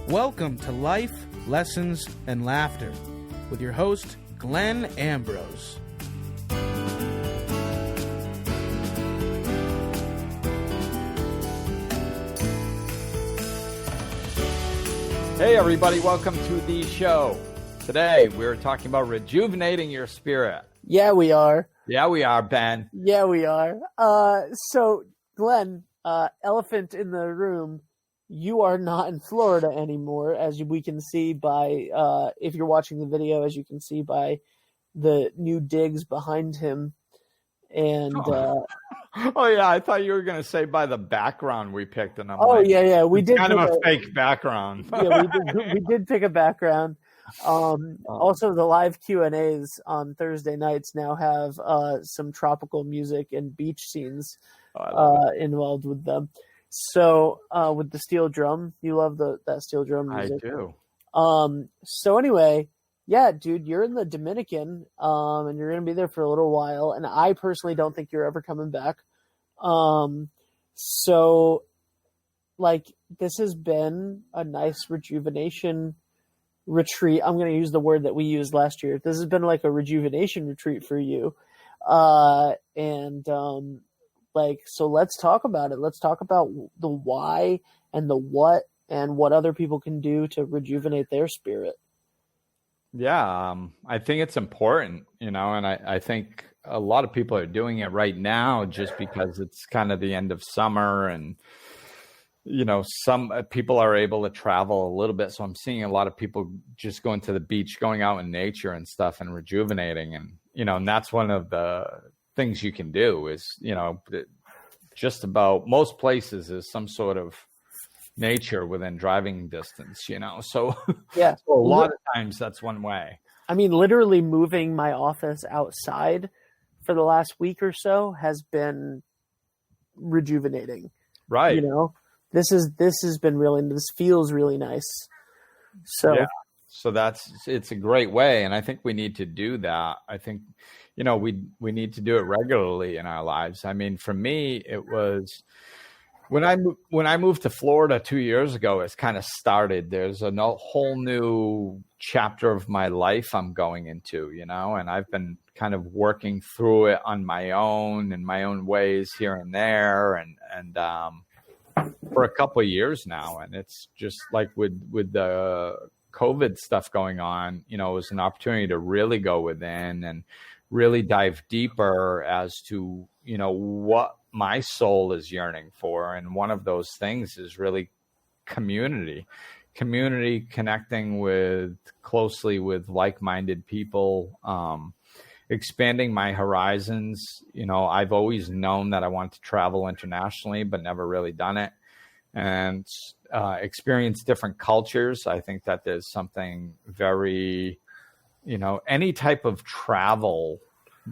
Welcome to Life, Lessons, and Laughter with your host, Glenn Ambrose. Hey everybody, welcome to the show. Today we're talking about rejuvenating your spirit. Yeah, we are. Yeah, we are, Ben. Yeah, we are. So, Glenn, elephant in the room, you are not in Florida anymore, as we can see by, if you're watching the video, as you can see by the new digs behind him. And oh yeah, I thought you were going to say by the background we picked, and I'm we did kind of a fake background. Yeah, we did pick a background. Also, the live Q&As on Thursday nights now have some tropical music and beach scenes involved with them. So with the steel drum, you love that steel drum music. I do. So anyway, yeah, dude, you're in the Dominican, and you're going to be there for a little while. And I personally don't think you're ever coming back. So, like, this has been a nice rejuvenation retreat. I'm going to use the word that we used last year. This has been like a rejuvenation retreat for you. So let's talk about it. Let's talk about the why and the what and what other people can do to rejuvenate their spirit. Yeah, I think it's important, and I think a lot of people are doing it right now just because it's kind of the end of summer and, some people are able to travel a little bit. So I'm seeing a lot of people just going to the beach, going out in nature and stuff and rejuvenating. And that's one of the things you can do is, just about most places is some sort of nature within driving distance, so yeah. So a lot of times that's one way. I mean, literally moving my office outside for the last week or so has been rejuvenating, right? This feels really nice. So yeah. So it's a great way, and I think we need to do that. I think we need to do it regularly in our lives. I mean, for me, it was when I moved to Florida 2 years ago. It's kind of started. There's a whole new chapter of my life I'm going into, and I've been kind of working through it on my own in my own ways here and there, and for a couple of years now. And it's just like with the COVID stuff going on, it was an opportunity to really go within and really dive deeper as to, what my soul is yearning for. And one of those things is really community, connecting closely with like-minded people, expanding my horizons. I've always known that I want to travel internationally, but never really done it, and experience different cultures. I think that there's something very, any type of travel,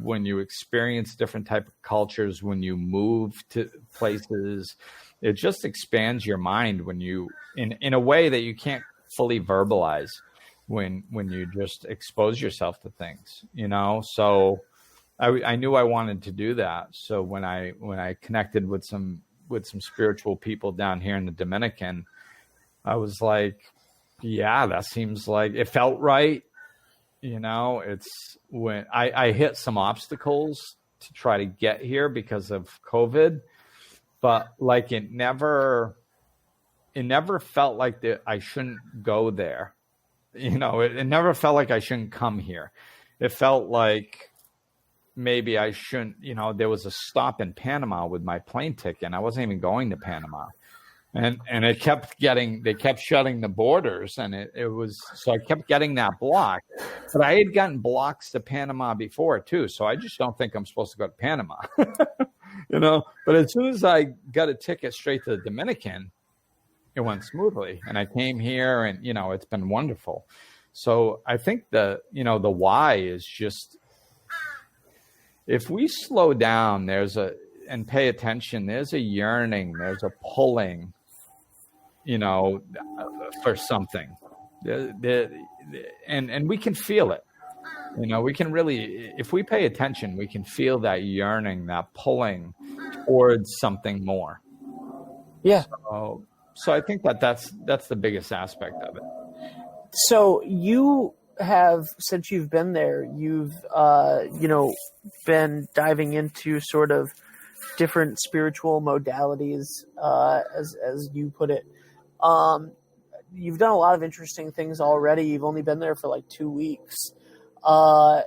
when you experience different type of cultures, when you move to places, it just expands your mind when you, in a way that you can't fully verbalize when you just expose yourself to things, So I knew I wanted to do that. So when I connected with some spiritual people down here in the Dominican, I was like, yeah, that seems like it felt right. It's when I hit some obstacles to try to get here because of COVID, but like it never felt like that I shouldn't go there. It never felt like I shouldn't come here. It felt like maybe I shouldn't, there was a stop in Panama with my plane ticket, and I wasn't even going to Panama. And they kept shutting the borders, and so I kept getting that block. But I had gotten blocks to Panama before too, so I just don't think I'm supposed to go to Panama. But as soon as I got a ticket straight to the Dominican, it went smoothly, and I came here, and it's been wonderful. So I think the why is just, if we slow down, and pay attention, there's a yearning, there's a pulling, for something, and we can feel it. We can really, if we pay attention, we can feel that yearning, that pulling towards something more. Yeah. So I think that's the biggest aspect of it. So you have, since you've been there, you've been diving into sort of different spiritual modalities, as you put it. You've done a lot of interesting things already. You've only been there for like 2 weeks, a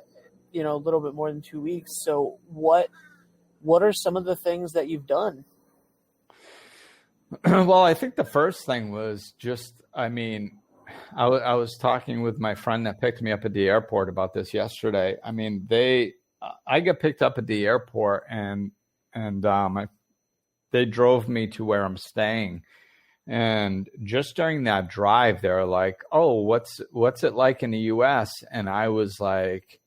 little bit more than 2 weeks. So what are some of the things that you've done? Well, I think the first thing was just, I was talking with my friend that picked me up at the airport about this yesterday. I mean, I got picked up at the airport and they drove me to where I'm staying. And just during that drive, they're like, "Oh, what's it like in the U.S.?" And I was like,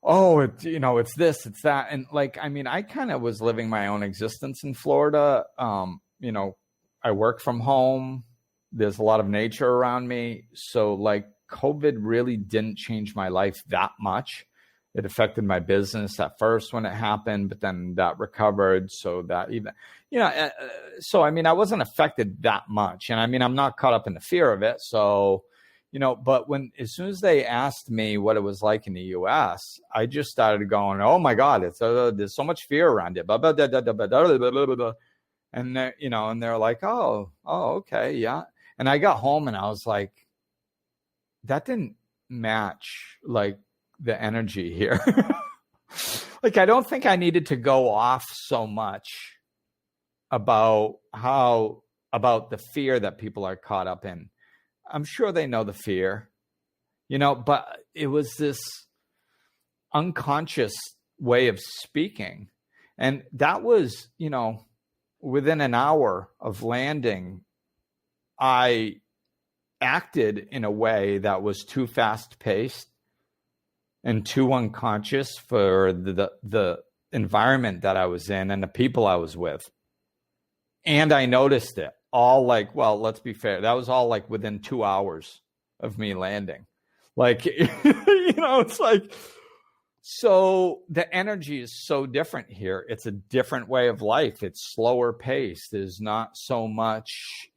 "Oh, it's this, it's that." And like, I mean, I kind of was living my own existence in Florida. I work from home. There's a lot of nature around me. So like COVID really didn't change my life that much. It affected my business at first when it happened, but then that recovered. So that even, so I mean, I wasn't affected that much. And I mean, I'm not caught up in the fear of it. So, but as soon as they asked me what it was like in the US, I just started going, "Oh my God, there's so much fear around it." And they're like, oh, okay. Yeah. And I got home and I was like, that didn't match like the energy here. Like, I don't think I needed to go off so much about the fear that people are caught up in. I'm sure they know the fear, but it was this unconscious way of speaking. And that was, within an hour of landing, I acted in a way that was too fast paced and too unconscious for the environment that I was in and the people I was with. And I noticed it all like, well, let's be fair. That was all like within 2 hours of me landing. Like, it's like, so the energy is so different here. It's a different way of life. It's slower paced. There's not so much,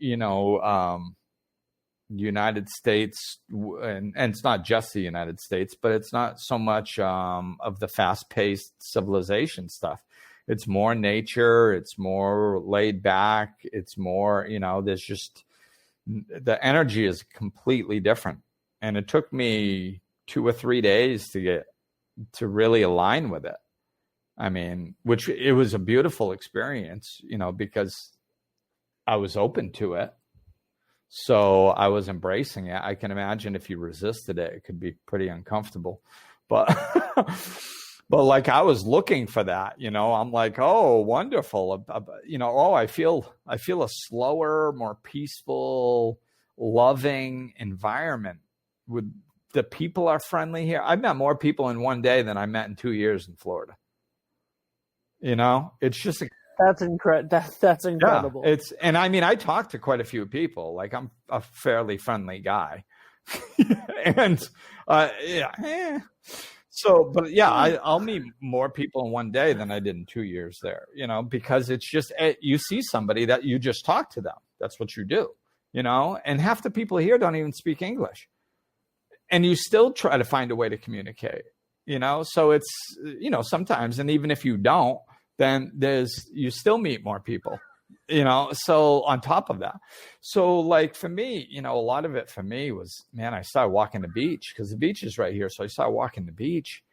United States, and it's not just the United States, but it's not so much of the fast-paced civilization stuff. It's more nature. It's more laid back. It's more, there's just, the energy is completely different. And it took me 2 or 3 days to really align with it. I mean, which it was a beautiful experience, because I was open to it. So I was embracing it. I can imagine if you resisted it, it could be pretty uncomfortable. But but like I was looking for that, I'm like, oh, wonderful. I feel a slower, more peaceful, loving environment. The people are friendly here. I've met more people in one day than I met in 2 years in Florida. It's just that's incredible. That's incredible. Yeah, and I mean, I talked to quite a few people. Like, I'm a fairly friendly guy, and So, but yeah, I'll meet more people in one day than I did in 2 years there. Because it's just you see somebody that you just talk to them. That's what you do. And half the people here don't even speak English, and you still try to find a way to communicate. So it's sometimes, and even if you don't, then you still meet more people, so on top of that. So like for me, a lot of it for me was, man, I started walking the beach because the beach is right here. So I started walking the beach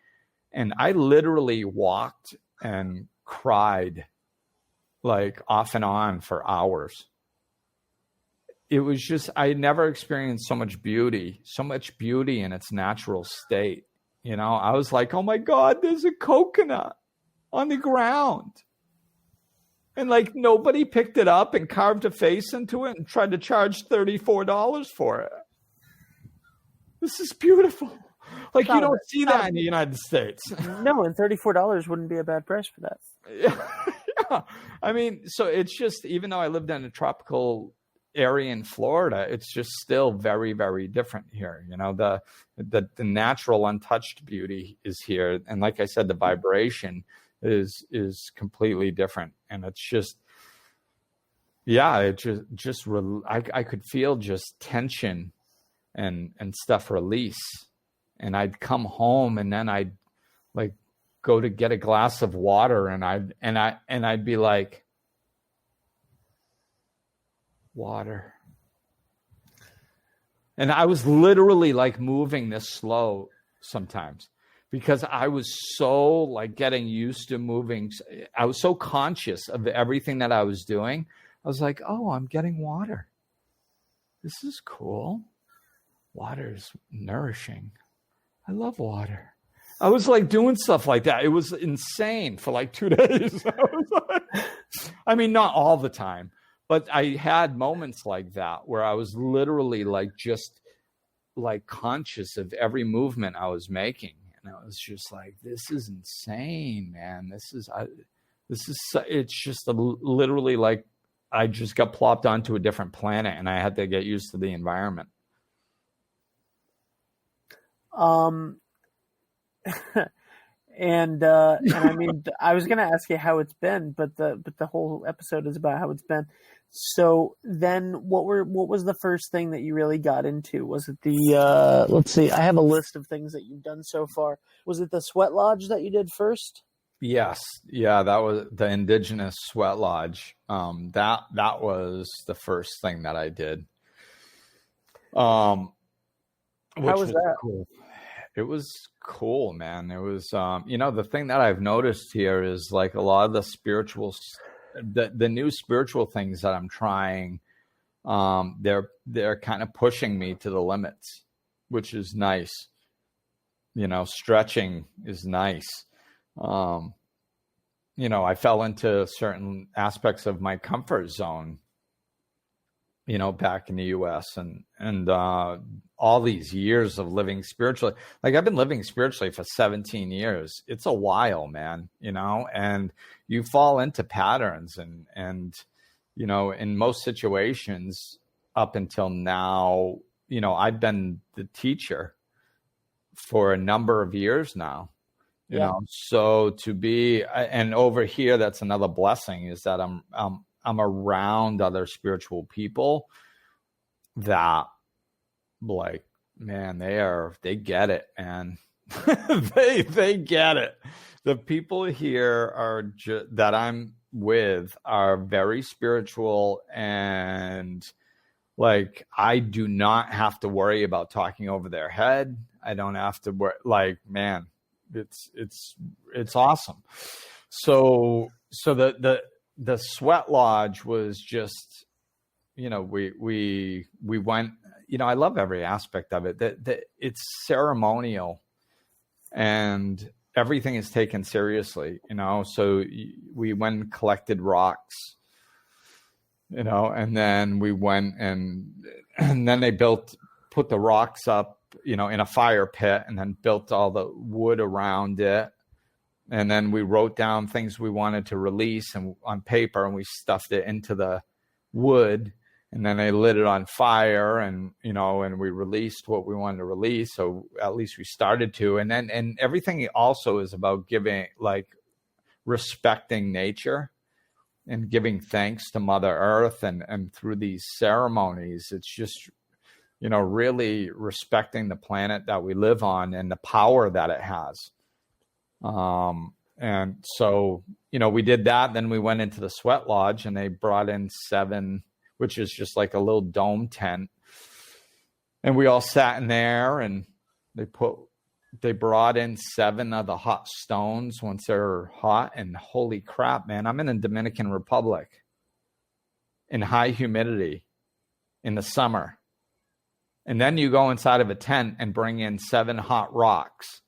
and I literally walked and cried like off and on for hours. It was just, I had never experienced so much beauty in its natural state. I was like, oh my God, there's a coconut on the ground. And like nobody picked it up and carved a face into it and tried to charge $34 for it. This is beautiful. Like you don't see that in the United States. No, and $34 wouldn't be a bad price for that. Yeah. I mean, so it's just, even though I lived in a tropical area in Florida, it's just still very, very different here. The natural untouched beauty is here. And like I said, the vibration is completely different. And it's just, yeah, it I could feel just tension and stuff release. And I'd come home, and then I'd like go to get a glass of water, and I'd be like, water. And I was literally like moving this slow sometimes, because I was so like getting used to moving. I was so conscious of everything that I was doing. I was like, oh, I'm getting water. This is cool. Water is nourishing. I love water. I was like doing stuff like that. It was insane for like 2 days. I mean, not all the time, but I had moments like that where I was literally like just like conscious of every movement I was making. And I was just like, this is insane, man. It's just literally like I just got plopped onto a different planet, and I had to get used to the environment. And I mean, I was going to ask you how it's been, but the whole episode is about how it's been. So then what was the first thing that you really got into? Was it let's see, I have a list of things that you've done so far. Was it the sweat lodge that you did first? Yes. Yeah. That was the indigenous sweat lodge. That was the first thing that I did. How was that? Cool. It was cool, man. It was, the thing that I've noticed here is like a lot of the the new spiritual things that I'm trying, they're kind of pushing me to the limits, which is nice. Stretching is nice. I fell into certain aspects of my comfort zone, back in the US, and all these years of living spiritually. Like, I've been living spiritually for 17 years. It's a while, man, and you fall into patterns, and in most situations up until now, I've been the teacher for a number of years now. So to be, and over here, that's another blessing, is that I'm around other spiritual people that, like, man, they get it, and they get it. The people here that I'm with are very spiritual, and like, I do not have to worry about talking over their head. I don't have to worry. Like, man, it's awesome. So the sweat lodge was just, we went, I love every aspect of it. That it's ceremonial, and everything is taken seriously, so we went and collected rocks, and then we went and then they put the rocks up, in a fire pit, and then built all the wood around it. And then we wrote down things we wanted to release on paper, and we stuffed it into the wood, and then they lit it on fire, and, and we released what we wanted to release. So at least we started to, and everything also is about giving, like, respecting nature and giving thanks to Mother Earth. And through these ceremonies, it's just, really respecting the planet that we live on and the power that it has. And so, we did that. Then we went into the sweat lodge, and they brought in 7, which is just like a little dome tent. And we all sat in there, and they brought in 7 of the hot stones once they're hot. And holy crap, man, I'm in the Dominican Republic in high humidity in the summer. And then you go inside of a tent and bring in 7 hot rocks.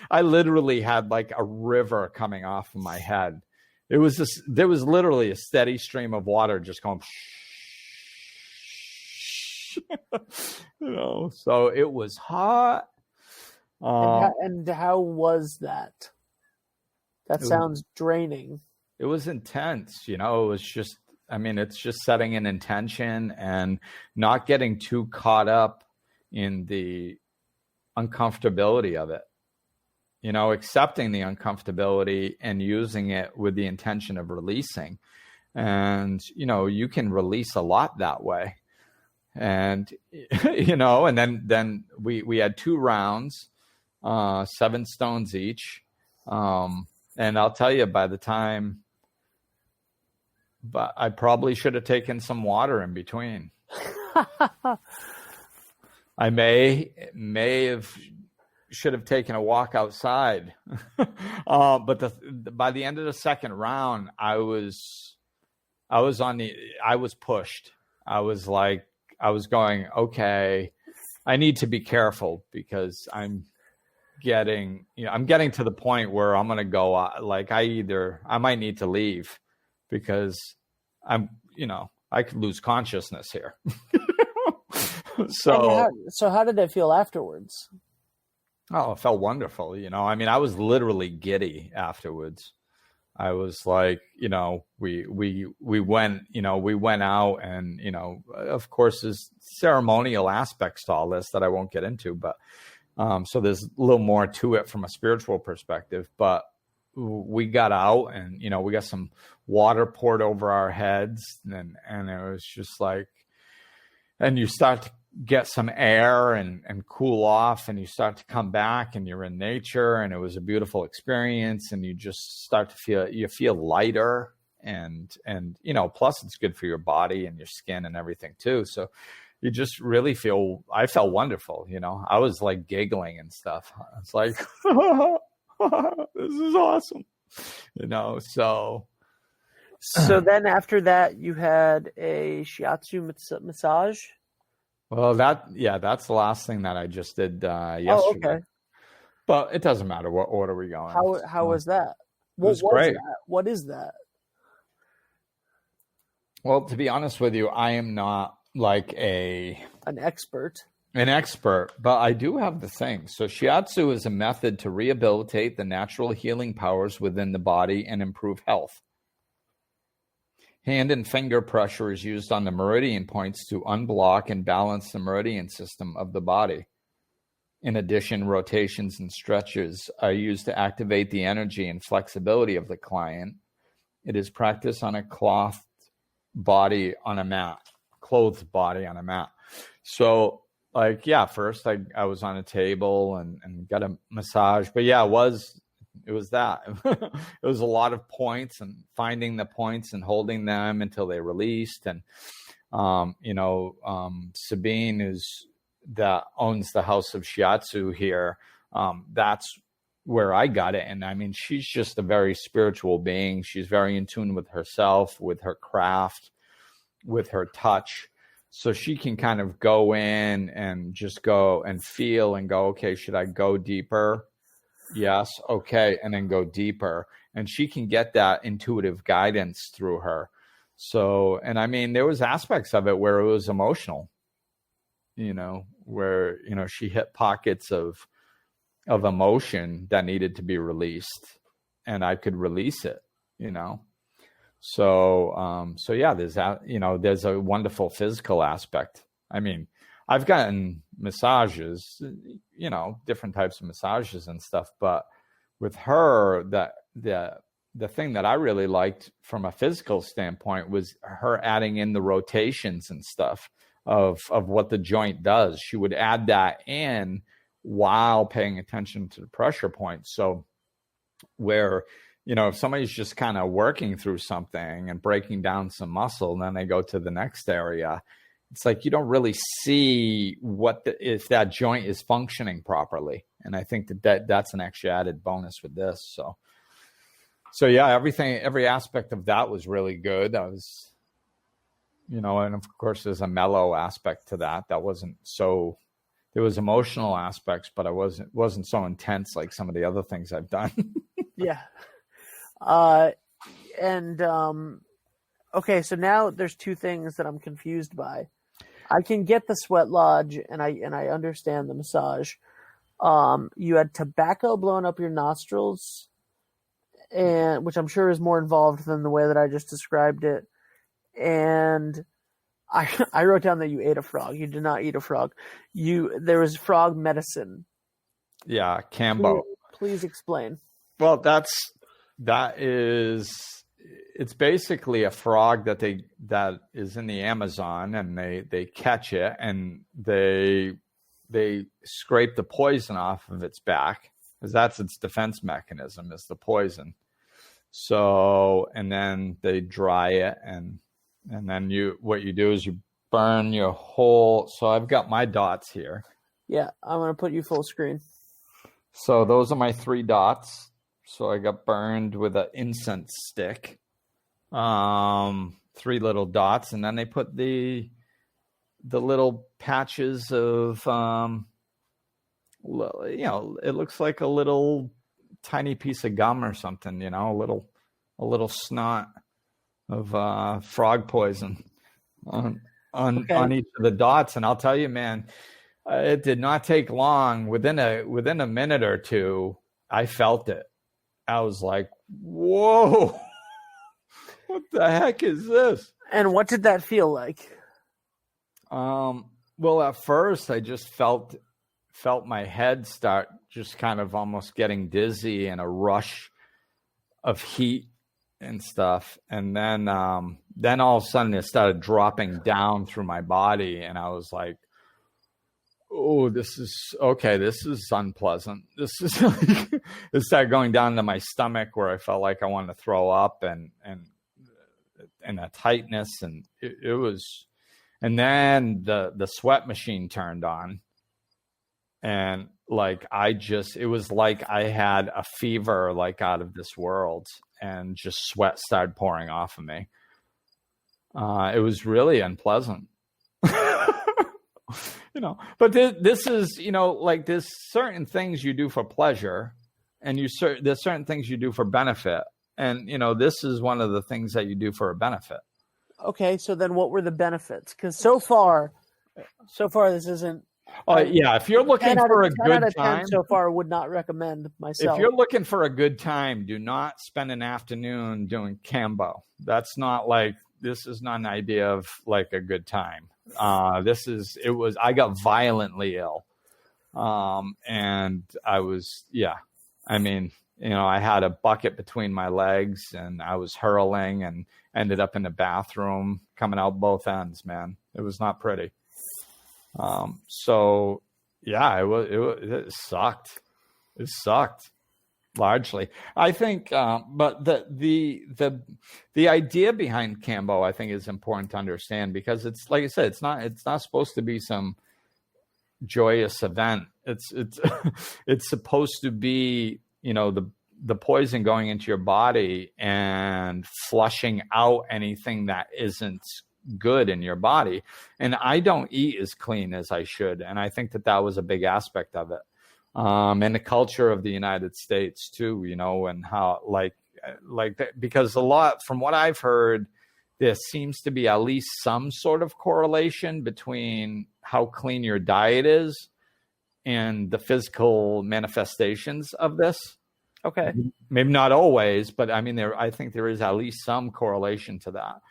I literally had like a river coming off of my head. There was literally a steady stream of water just going, so it was hot. And how was that? That sounds draining. It was intense. It was just, it's just setting an intention and not getting too caught up in the uncomfortability of it. Accepting the uncomfortability and using it with the intention of releasing. And, you can release a lot that way. And, and then we had 2 rounds, 7 stones each. And I'll tell you, but I probably should have taken some water in between. I should have taken a walk outside. But by the end of the second round, I was pushed. I was going, okay, I need to be careful because I'm getting to the point where I'm going to go, I might need to leave because I could lose consciousness here. So how did it feel afterwards? Oh, it felt wonderful. I was literally giddy afterwards. I was like, we went out and, of course there's ceremonial aspects to all this that I won't get into, but, so there's a little more to it from a spiritual perspective, but we got out and, we got some water poured over our heads and it was just like, and you start to get some air and cool off and you start to come back and you're in nature and it was a beautiful experience and you just start to feel lighter and plus it's good for your body and your skin and everything too. So you just really I felt wonderful. I was like giggling and stuff. It's like, this is awesome. So then after that you had a shiatsu massage. Well, that's the last thing that I just did yesterday. Oh, okay. But it doesn't matter what order we're going. How was that? It was great. What is that? Well, to be honest with you, I am not like an expert, but I do have the thing. So shiatsu is a method to rehabilitate the natural healing powers within the body and improve health. Hand and finger pressure is used on the meridian points to unblock and balance the meridian system of the body. In addition, rotations and stretches are used to activate the energy and flexibility of the client. It is practiced on a clothed body on a mat. So, first I was on a table and got a massage. But yeah, it was that. It was a lot of points and finding the points and holding them until they released. And, Sabine that owns the House of Shiatsu here. That's where I got it. And she's just a very spiritual being. She's very in tune with herself, with her craft, with her touch. So she can kind of go in and just go and feel and go, okay, should I go deeper? Yes. Okay. And then go deeper. And she can get that intuitive guidance through her. So, and there was aspects of it where it was emotional, where, she hit pockets of emotion that needed to be released and I could release it, So yeah, there's that, there's a wonderful physical aspect. I've gotten massages, different types of massages and stuff, but with her, the thing that I really liked from a physical standpoint was her adding in the rotations and stuff of what the joint does. She would add that in while paying attention to the pressure point. So where, if somebody's just kind of working through something and breaking down some muscle, and then they go to the next area, it's like you don't really see if that joint is functioning properly. And I think that's an extra added bonus with this. So yeah, every aspect of that was really good. I was, and of course there's a mellow aspect to that. That wasn't so, there was emotional aspects, but I wasn't so intense like some of the other things I've done. Yeah. Okay, so now there's 2 things that I'm confused by. I can get the sweat lodge and I understand the massage. You had tobacco blowing up your nostrils, and which I'm sure is more involved than the way that I just described it. And I wrote down that you ate a frog. You did not eat a frog. There was frog medicine. Yeah, Cambo. Please explain. Well, that is it's basically a frog that is in the Amazon, and they catch it, and they scrape the poison off of its back, because that's its defense mechanism, is the poison. So, and then they dry it, and then what you do is you burn your whole. So I've got my dots here. Yeah, I'm gonna put you full screen. So those are my 3 dots. So I got burned with an incense stick. 3 little dots, and then they put the little patches of it looks like a little tiny piece of gum or something, a little snot of frog poison on each of the dots. And I'll tell you, man, it did not take long. Within a minute or two, I felt it. I was like, whoa, what the heck is this? And what did that feel like? Well, at first I just felt my head start just kind of almost getting dizzy and a rush of heat and stuff. And then all of a sudden it started dropping down through my body. And I was like, oh, this is unpleasant. This is like, it started going down to my stomach, where I felt like I wanted to throw up, and a tightness, and it was, and then the sweat machine turned on, and it was like I had a fever, like out of this world, and just sweat started pouring off of me. It was really unpleasant. But this is, there's certain things you do for pleasure, and there's certain things you do for benefit. And, this is one of the things that you do for a benefit. Okay. So then what were the benefits? Because so far this isn't. Yeah. If you're looking for a good time, so far, would not recommend myself. If you're looking for a good time, do not spend an afternoon doing Cambo. This is not an idea of like a good time. I got violently ill. And I was, I had a bucket between my legs, and I was hurling and ended up in the bathroom, coming out both ends, man. It was not pretty. So yeah, it sucked. It sucked largely, I think. But the idea behind Cambo, I think, is important to understand, because it's, like I said, it's not supposed to be some joyous event. It's it's supposed to be, the poison going into your body and flushing out anything that isn't good in your body. And I don't eat as clean as I should, and I think that was a big aspect of it. And the culture of the United States too, and how like that, because a lot, from what I've heard, there seems to be at least some sort of correlation between how clean your diet is and the physical manifestations of this. Okay. Maybe not always, but I think there is at least some correlation to that.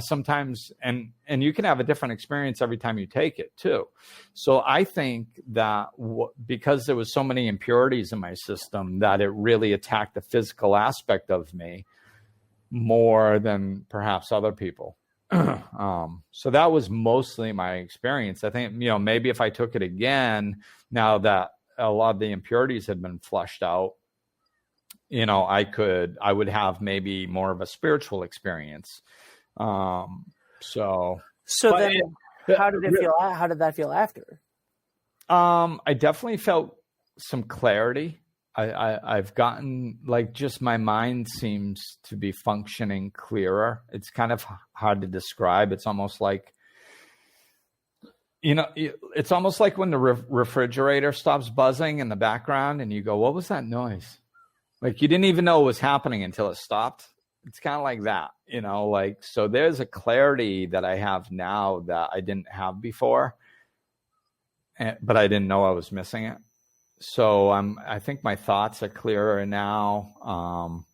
Sometimes, and you can have a different experience every time you take it too. So I think that because there was so many impurities in my system, that it really attacked the physical aspect of me more than perhaps other people. So that was mostly my experience. I think, maybe if I took it again, now that a lot of the impurities had been flushed out, I would have maybe more of a spiritual experience. Then how did it feel? How did that feel after? I definitely felt some clarity. I've gotten, just my mind seems to be functioning clearer. It's kind of hard to describe. It's almost like, it's almost like when the refrigerator stops buzzing in the background and you go, what was that noise? Like you didn't even know it was happening until it stopped. It's kind of like that, so there's a clarity that I have now that I didn't have before, but I didn't know I was missing it. So I think my thoughts are clearer now,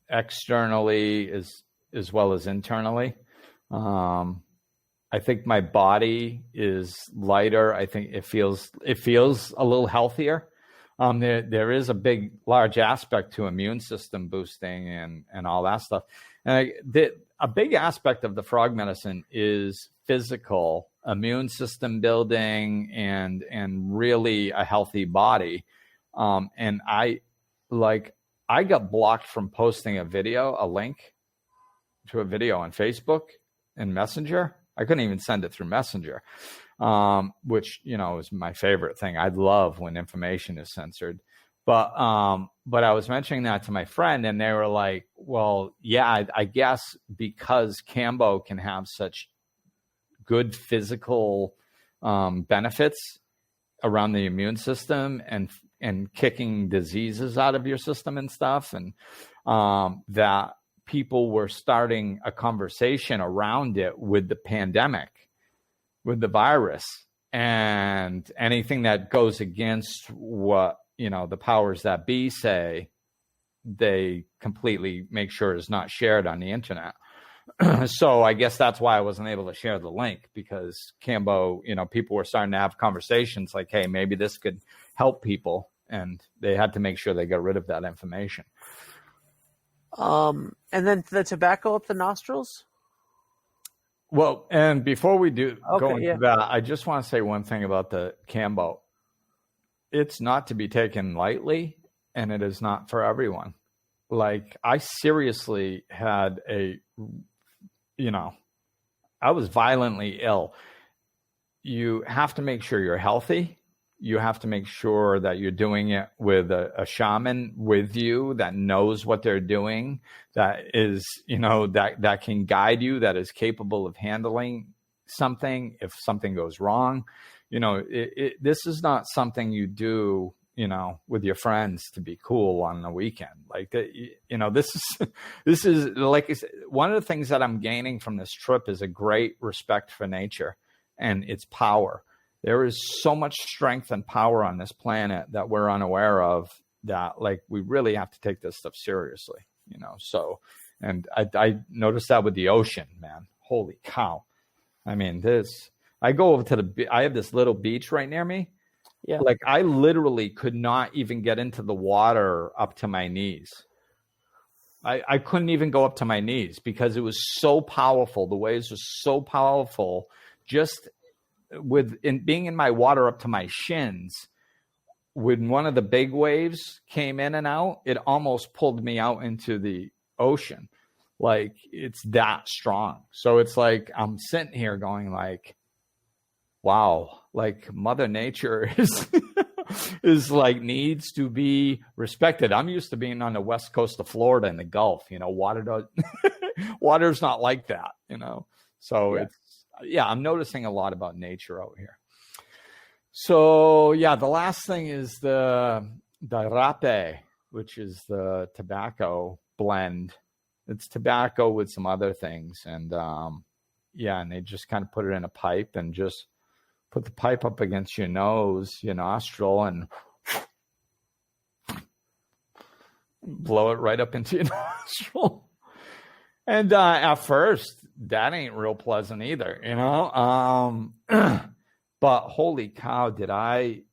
externally as well as internally. I think my body is lighter. I think it feels a little healthier. There is a large aspect to immune system boosting and all that stuff. And a big aspect of the frog medicine is physical immune system building and really a healthy body. And I got blocked from posting a link to a video on Facebook and Messenger. I couldn't even send it through Messenger, which, is my favorite thing. I love when information is censored. But I was mentioning that to my friend, and they were like, well, yeah, I guess because Kambo can have such good physical benefits around the immune system and kicking diseases out of your system and stuff, and that people were starting a conversation around it with the pandemic, with the virus, and anything that goes against what, the powers that be say, they completely make sure is not shared on the internet. So I guess that's why I wasn't able to share the link, because Kambo, people were starting to have conversations like, hey, maybe this could help people. And they had to make sure they got rid of that information. And then the tobacco up the nostrils? Well, and before we go into that, I just want to say one thing about the Kambo. It's not to be taken lightly, and it is not for everyone. Like, I seriously had I was violently ill. You have to make sure you're healthy. You have to make sure that you're doing it with a shaman with you that knows what they're doing, that is, that can guide you, that is capable of handling something if something goes wrong. This is not something you do, with your friends to be cool on the weekend. Like, this is like I said, one of the things that I'm gaining from this trip is a great respect for nature and its power. There is so much strength and power on this planet that we're unaware of, that like we really have to take this stuff seriously, So, and I noticed that with the ocean, man. Holy cow! I mean, I go over to I have this little beach right near me. Yeah, like I literally could not even get into the water up to my knees. I couldn't even go up to my knees because it was so powerful. The waves were so powerful. Just being in my water up to my shins, when one of the big waves came in and out, it almost pulled me out into the ocean. Like, it's that strong. So it's like I'm sitting here going like, wow, like Mother Nature is like needs to be respected. I'm used to being on the west coast of Florida in the Gulf. Water's not like that. So yeah. I'm noticing a lot about nature out here. So yeah, the last thing is the rape, which is the tobacco blend. It's tobacco with some other things, and and they just kind of put it in a pipe and just put the pipe up against your nose, your nostril, and blow it right up into your nostril. And at first, that ain't real pleasant either, But holy cow, did I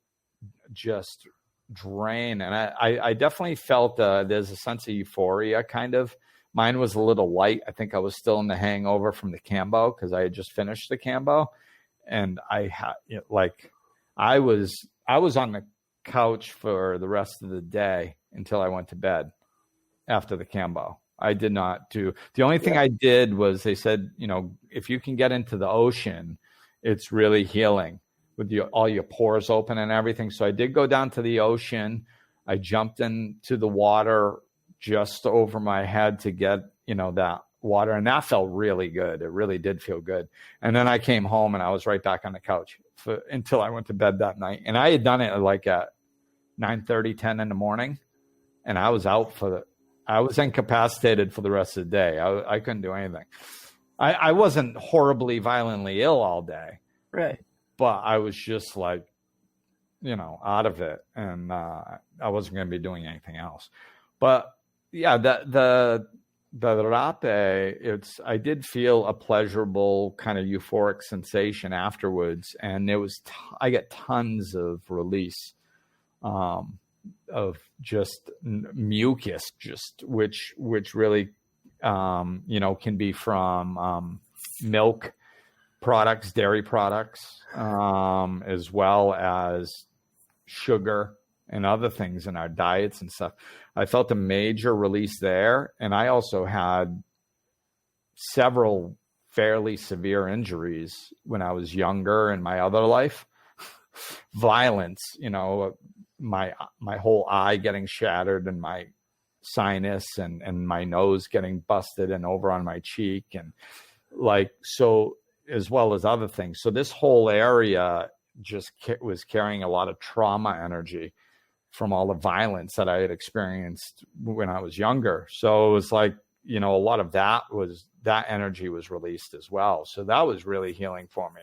just drain. And I definitely felt there's a sense of euphoria, kind of. Mine was a little light. I think I was still in the hangover from the Kambo because I had just finished the Kambo. And I was on the couch for the rest of the day until I went to bed after the Kambo. I did not do. The only thing I did was they said, if you can get into the ocean, it's really healing with all your pores open and everything. So I did go down to the ocean. I jumped into the water just over my head to get, that water. And that felt really good. It really did feel good. And then I came home and I was right back on the couch until I went to bed that night. And I had done it like at 9:30, 10 in the morning. And I was out I was incapacitated for the rest of the day. I couldn't do anything. I wasn't horribly, violently ill all day. Right. But I was just like, out of it. And I wasn't going to be doing anything else. But yeah, the rape, I did feel a pleasurable kind of euphoric sensation afterwards. And I got tons of release. just mucus, which really, can be from milk products, dairy products, as well as sugar and other things in our diets and stuff. I felt a major release there. And I also had several fairly severe injuries when I was younger in my other life. Violence, my whole eye getting shattered and my sinus and my nose getting busted and over on my cheek, and so, as well as other things. So this whole area just was carrying a lot of trauma energy from all the violence that I had experienced when I was younger. So it was like, a lot of that energy was released as well. So that was really healing for me.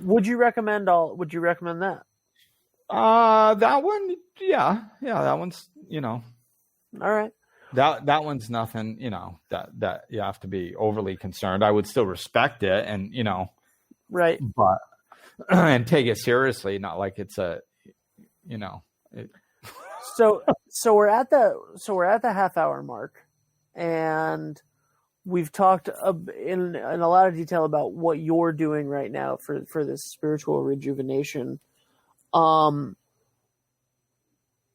Would you recommend that? That one, yeah, that one's, all right. That one's nothing, that you have to be overly concerned. I would still respect it and, right. But, and take it seriously, not like it's a, So we're at the half hour mark, and we've talked in a lot of detail about what you're doing right now for this spiritual rejuvenation.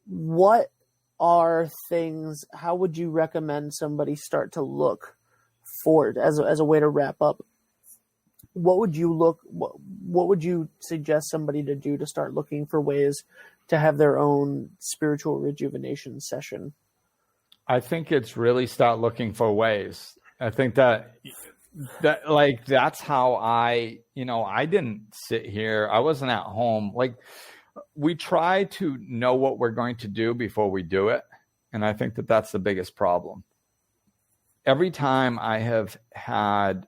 What are things? How would you recommend somebody start to look for it as a way to wrap up? What would you suggest somebody to do to start looking for ways to have their own spiritual rejuvenation session? I think it's really start looking for ways. I think that's how I didn't sit here. I wasn't at home. We try to know what we're going to do before we do it. And I think that's the biggest problem. Every time I have had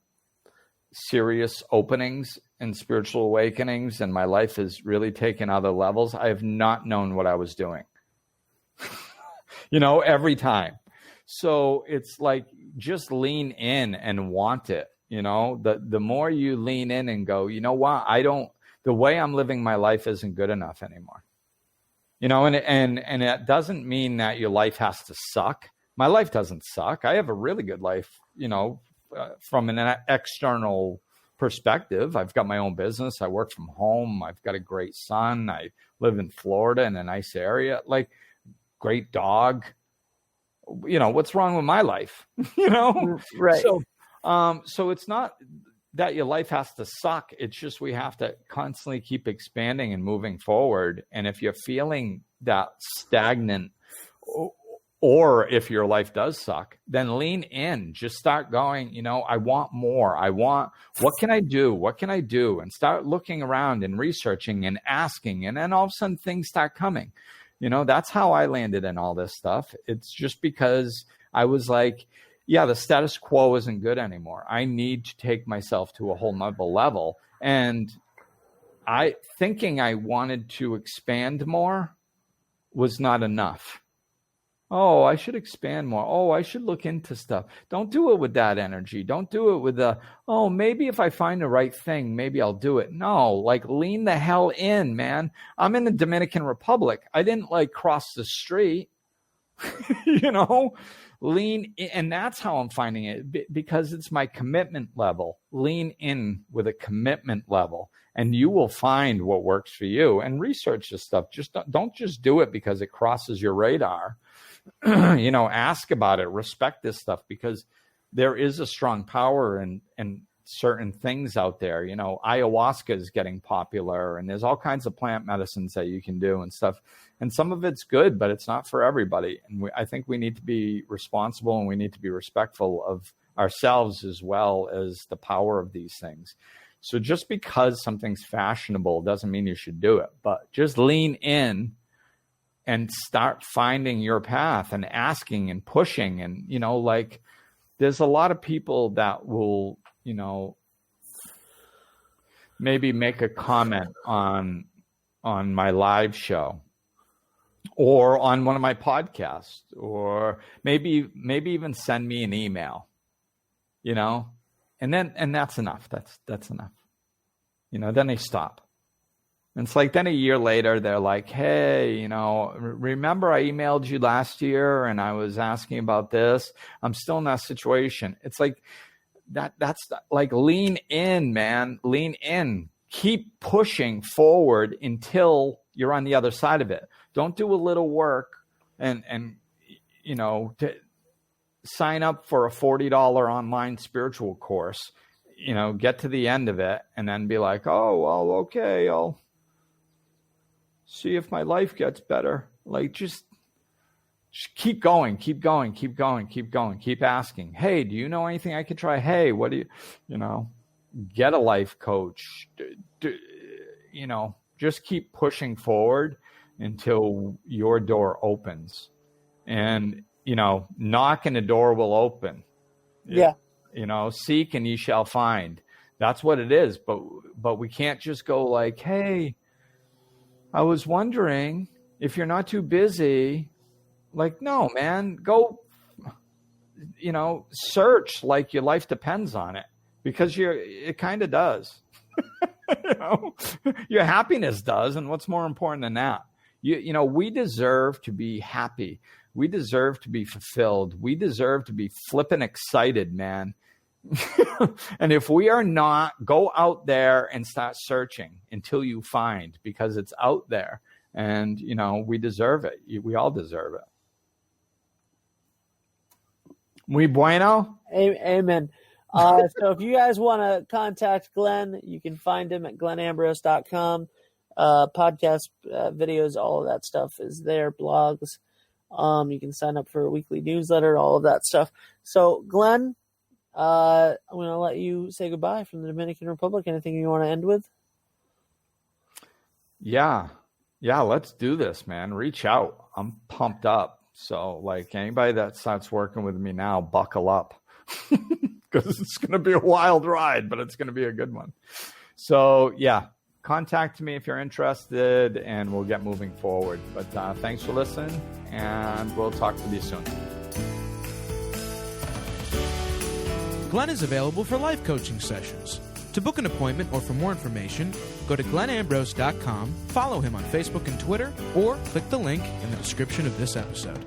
serious openings and spiritual awakenings and my life has really taken other levels, I have not known what I was doing, every time. So it's like, just lean in and want it. The more you lean in and go, what, the way I'm living my life isn't good enough anymore. And it doesn't mean that your life has to suck. My life doesn't suck. I have a really good life, from an external perspective. I've got my own business. I work from home. I've got a great son. I live in Florida in a nice area, great dog. What's wrong with my life? Right. So it's not that your life has to suck. It's just, we have to constantly keep expanding and moving forward. And if you're feeling that stagnant, or if your life does suck, then lean in, just start going, I want more. What can I do? What can I do? And start looking around and researching and asking. And then all of a sudden things start coming. That's how I landed in all this stuff. It's just because I was like, yeah, the status quo isn't good anymore. I need to take myself to a whole nother level. And thinking I wanted to expand more was not enough. Oh, I should expand more. Oh, I should look into stuff. Don't do it with that energy. Don't do it with maybe if I find the right thing, maybe I'll do it. No, lean the hell in, man. I'm in the Dominican Republic. I didn't cross the street, lean in. And that's how I'm finding it, because it's my commitment level. Lean in with a commitment level, and you will find what works for you. And research this stuff. Just don't just do it because it crosses your radar. Ask about it, respect this stuff, because there is a strong power in certain things out there. Ayahuasca is getting popular, and there's all kinds of plant medicines that you can do and stuff. And some of it's good, but it's not for everybody. And I think we need to be responsible, and we need to be respectful of ourselves as well as the power of these things. So just because something's fashionable doesn't mean you should do it, but just lean in and start finding your path and asking and pushing. And, there's a lot of people that will, maybe make a comment on my live show or on one of my podcasts, or maybe even send me an email, and that's enough. That's enough. then they stop. And it's like, then a year later, they're like, hey, remember I emailed you last year and I was asking about this. I'm still in that situation. It's like that's like, lean in, man, lean in, keep pushing forward until you're on the other side of it. Don't do a little work and to sign up for a $40 online spiritual course, get to the end of it and then be like, oh, well, okay, I'll see if my life gets better. Like, just keep going, keep asking. Hey, do you know anything I could try? Hey, what do you get a life coach, just keep pushing forward until your door opens, and, knock and the door will open. Yeah. Seek and ye shall find. That's what it is. But we can't just go like, hey, I was wondering if you're not too busy. Like, no, man, go, search like your life depends on it, because it kind of does. Your happiness does. And what's more important than that? We deserve to be happy. We deserve to be fulfilled. We deserve to be flipping excited, man. And if we are not, go out there and start searching until you find, because it's out there, and we deserve it. We all deserve it. Muy bueno. Amen. So if you guys want to contact Glenn, you can find him at glennambrose.com. Podcast, videos, all of that stuff is there. Blogs. You can sign up for a weekly newsletter, all of that stuff. So Glenn, I'm going to let you say goodbye from the Dominican Republic. Anything you want to end with? Yeah, let's do this, man. Reach out. I'm pumped up. So, like, anybody that starts working with me now, buckle up, because it's going to be a wild ride, but it's going to be a good one. So, yeah, contact me if you're interested, and we'll get moving forward. But thanks for listening, and we'll talk to you soon. Glenn is available for life coaching sessions. To book an appointment or for more information, go to glennambrose.com, follow him on Facebook and Twitter, or click the link in the description of this episode.